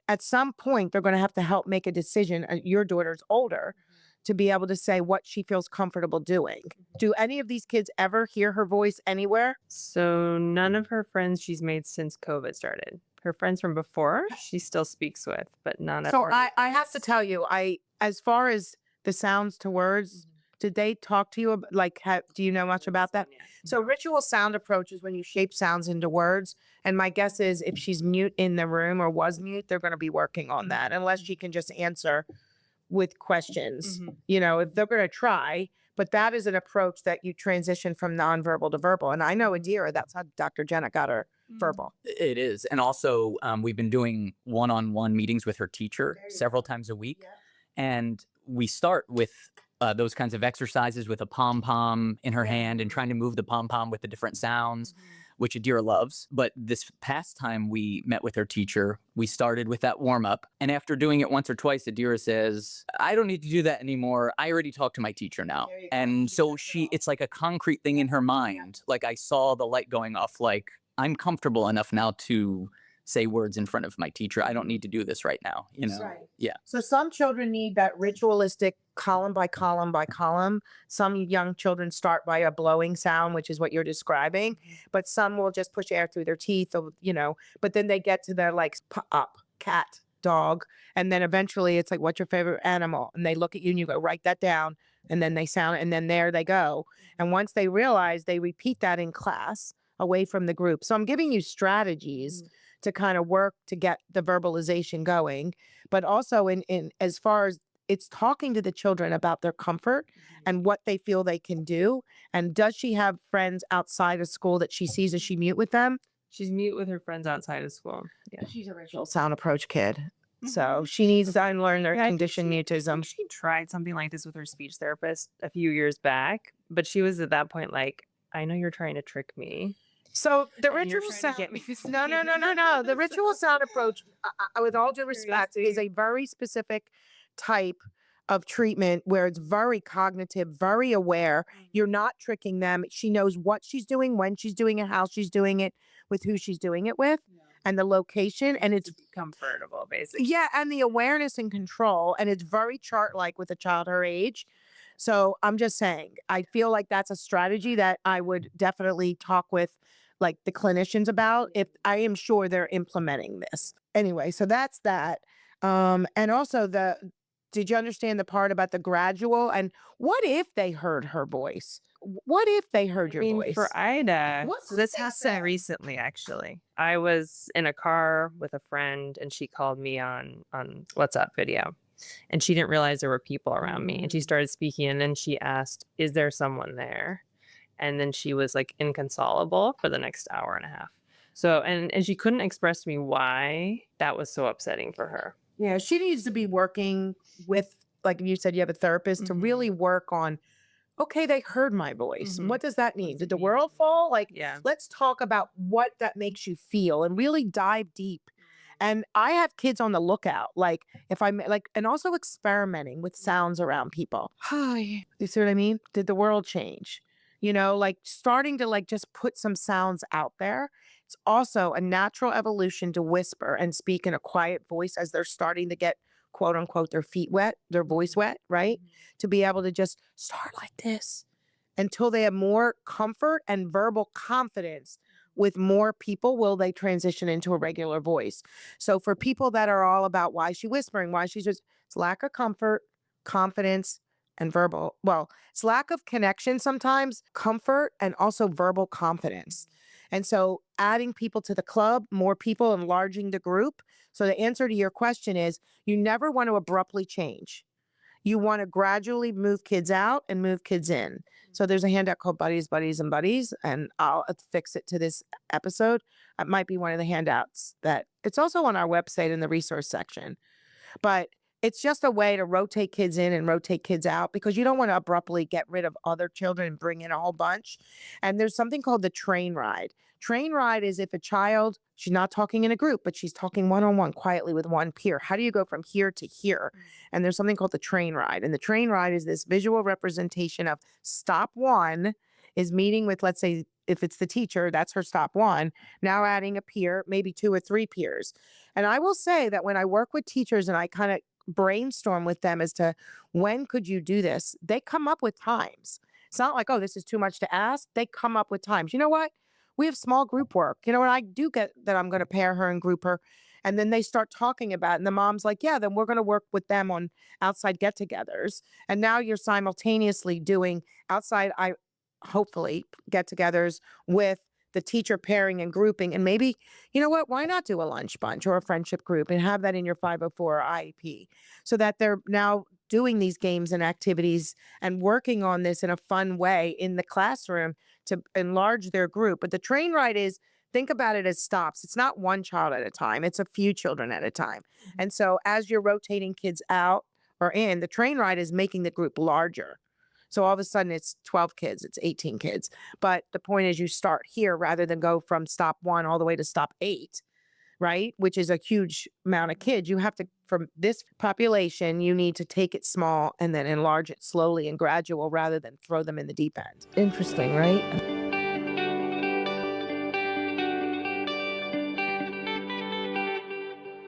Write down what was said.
at some point, they're going to have to help make a decision. Your daughter's older to be able to say what she feels comfortable doing. Do any of these kids ever hear her voice anywhere? So none of her friends she's made since COVID started. Her friends from before, she still speaks with, but none of So her. I have to tell you, as far as the sounds to words, did they talk to you like do you know much about that? So ritual sound approach is when you shape sounds into words. And my guess is if she's mute in the room or was mute, they're going to be working on that unless she can just answer with questions. If they're going to try, but that is an approach that you transition from nonverbal to verbal. And I know Adira, that's how Dr. Jenna got her verbal. It is. And also, we've been doing one-on-one meetings with her teacher several times a week. And we start with those kinds of exercises with a pom-pom in her hand and trying to move the pom-pom with the different sounds, which Adira loves. But this past time we met with her teacher, we started with that warm-up. And after doing it once or twice, Adira says, I don't need to do that anymore. I already talked to my teacher now. And so it's like a concrete thing in her mind. Like I saw the light going off, like I'm comfortable enough now to say words in front of my teacher. I don't need to do this right now, Right. Yeah. So some children need that ritualistic column by column by column. Some young children start by a blowing sound, which is what you're describing, but some will just push air through their teeth, or, but then they get to their like up, cat, dog. And then eventually it's like, what's your favorite animal? And they look at you and you go, write that down. And then they sound, and then there they go. And once they realize, they repeat that in class away from the group. So I'm giving you strategies to kind of work to get the verbalization going, but also in as far as it's talking to the children about their comfort and what they feel they can do. And does she have friends outside of school that she sees? Is she mute with them? She's mute with her friends outside of school. Yeah. She's a ritual sound approach kid. So she needs to unlearn their conditioned mutism. She tried something like this with her speech therapist a few years back, but she was at that point like, I know you're trying to trick me. So the And you're ritual trying sound, to get me to no. The ritual sound approach, with all due respect, is a very specific type of treatment where it's very cognitive, very aware. You're not tricking them. She knows what she's doing, when she's doing it, how she's doing it, with who she's doing it with, and the location. And it's comfortable, basically. yeah, and the awareness and control. And it's very chart-like with a child her age. So I'm just saying, I feel like that's a strategy that I would definitely talk with like the clinicians about if I am sure they're implementing this. Anyway, so that's that. And also did you understand the part about the gradual and what if they heard her voice? What if they heard your voice? For Ida, What's this that happened say? recently, actually. I was in a car with a friend and she called me on WhatsApp video. And she didn't realize there were people around me. And she started speaking and then she asked, is there someone there? And then she was like inconsolable for the next hour and a half. So, and she couldn't express to me why that was so upsetting for her. Yeah, she needs to be working with, like you said, you have a therapist to really work on, okay, they heard my voice. What does that mean? Did the world fall? Like, let's talk about what that makes you feel and really dive deep. And I have kids on the lookout, like if I'm like, and also experimenting with sounds around people. Hi. You see what I mean? Did the world change? Like starting to like just put some sounds out there. It's also a natural evolution to whisper and speak in a quiet voice as they're starting to get quote unquote their feet wet, their voice wet, right? To be able to just start like this until they have more comfort and verbal confidence with more people will they transition into a regular voice. So for people that are all about why she's whispering, why she's just, it's lack of comfort, confidence, and verbal. Well, it's lack of connection sometimes, comfort, and also verbal confidence. And so adding people to the club, more people, enlarging the group. So the answer to your question is you never want to abruptly change. You want to gradually move kids out and move kids in. So there's a handout called Buddies, Buddies, and Buddies, and I'll affix it to this episode. It might be one of the handouts that it's also on our website in the resource section. But it's just a way to rotate kids in and rotate kids out because you don't want to abruptly get rid of other children and bring in a whole bunch. And there's something called the train ride. Train ride is if a child, she's not talking in a group, but she's talking one-on-one quietly with one peer. How do you go from here to here? And there's something called the train ride. And the train ride is this visual representation of stop one is meeting with, let's say, if it's the teacher, that's her stop one. Now adding a peer, maybe 2 or 3 peers. And I will say that when I work with teachers and I kind of brainstorm with them as to when could you do this, they come up with times. It's not like, oh, this is too much to ask. They come up with times. You know what? We have small group work. You know, and I do get that I'm going to pair her and group her. And then they start talking about it. And the mom's like, yeah, then we're going to work with them on outside get togethers. And now you're simultaneously doing outside, hopefully, get togethers with the teacher pairing and grouping. And maybe, you know what, why not do a lunch bunch or a friendship group and have that in your 504 or IEP so that they're now doing these games and activities and working on this in a fun way in the classroom to enlarge their group. But the train ride is, think about it as stops. It's not one child at a time. It's a few children at a time. And so as you're rotating kids out or in, the train ride is making the group larger. So all of a sudden it's 12 kids, it's 18 kids. But the point is you start here rather than go from stop 1 all the way to stop 8, right? Which is a huge amount of kids. You have to, from this population, you need to take it small and then enlarge it slowly and gradual rather than throw them in the deep end. Interesting, right?